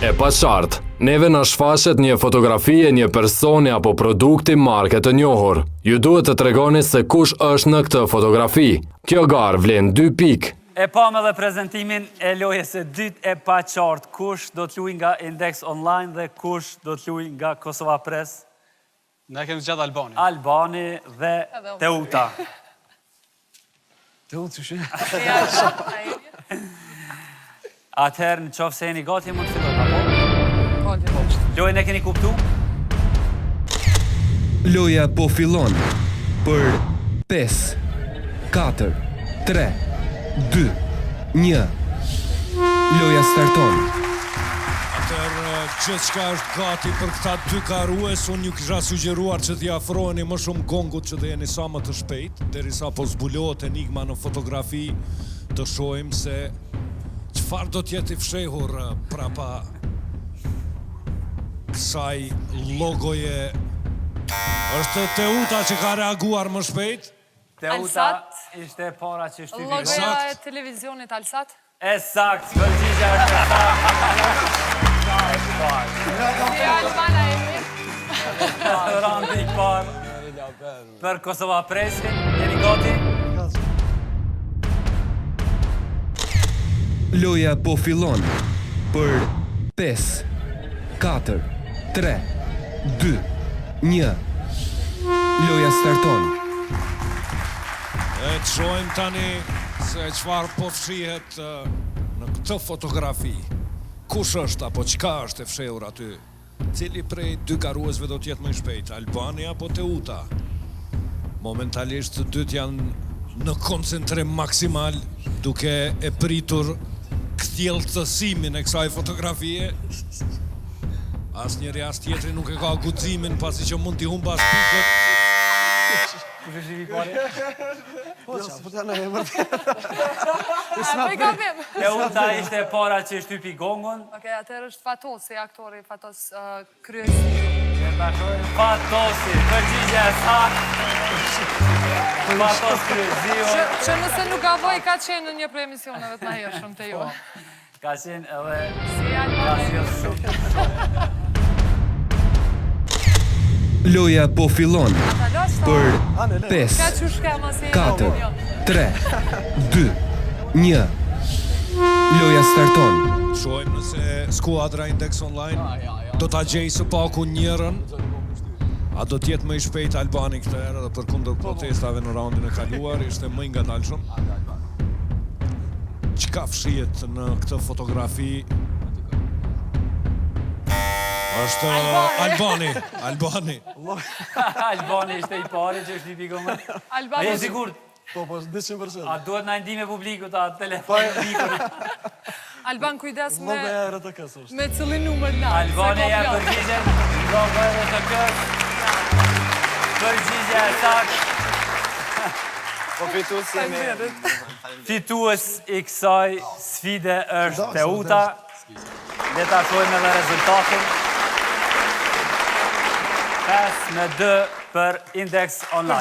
e paqartë. Neve na shfaqet një fotografi e një personi apo produkti marke të njohur. Ju duhet të tregoni se kush është në këtë fotografi. Kjo garë vlen 2 pikë. E pam edhe prezentimin e lojës së dytë e paqartë. Kush do të luajë nga Index Online dhe kush do të luajë nga Kosova Press? Ne kemi gjatë Albani. Albani dhe Teuta. Teuta që shi? Atëherë në qoftë se jeni gati mund të fillojmë, apo? Lojën e keni kuptu? Loja po fillon për 5, 4, 3, 2, 1. Loja starton. Atëherë, gjithçka është gati për këta 2 karues, unë ju kisha sugjeruar që t'i afroheni më shumë gongut që të jeni sa më të shpejt, derisa po zbulohet enigma në fotografi, të shohim se çfarë do t'jetë i fshehur prapa kësaj logoje. Është Teuta që ka reaguar më shpejt. Teuta ishte e para që shtypi. Logoja e televizionit Alsat. E sakt, përgjigja është e Albana e Randi i parë për Kosova Pressin. Jeni gati? Loja po fillon për 5, 4, 3, 2, 1. Loja starton. E të shohim tani se çfarë po fshihet në këtë fotografi. Kush është apo çka është e fshehur aty? Cili prej 2 karuesve do të jetë më i shpejt, Albani apo Teuta? Momentalisht të dytë janë në koncentrim maksimal, duke e pritur kthjellësimin e kësaj fotografie. Asnjëri as tjetri nuk e ka guximin pasi që mund t'i humbash pikët. Kush është i pari? Teuta ishte e para që shtypi gongun. Okej, atëherë është Fatosi, aktori Fatos Kryesi. Fatosi, përgjigja e saktë. Fatos Kryesiu. Që nëse nuk gaboj, ka qenë në një prej emisioneve të nahershëm te ju. Ka qenë edhe... Si Albani. shumë. Loja po fillon për 5, Ka që shkema si 4, 3, 2, 1. Loja starton. Shohim nëse skuadra Index Online do ta gjejë së paku njërën. A do t'jetë më i shpejt Albani këtë herë dhe përkundër protestave në raundin e kaluar, ishte më i ngadalshëm. Çka fshihet në këtë fotografi? Është Albani. Albani ishte i pari që shtypi gongun. A je sigurt? Po, 100%. A duhet na ndihmë publikut, a telefonit publikut? Alban, kujdes me... Logoja e RTK-s është. Me cili numër na. Albani e përgjigjen, logoja e RTK-s. Përgjigja e saktë. Po Fitues i kësaj sfide është Teuta. Le ta shohim edhe rezultatin. 5-2 për Index Online.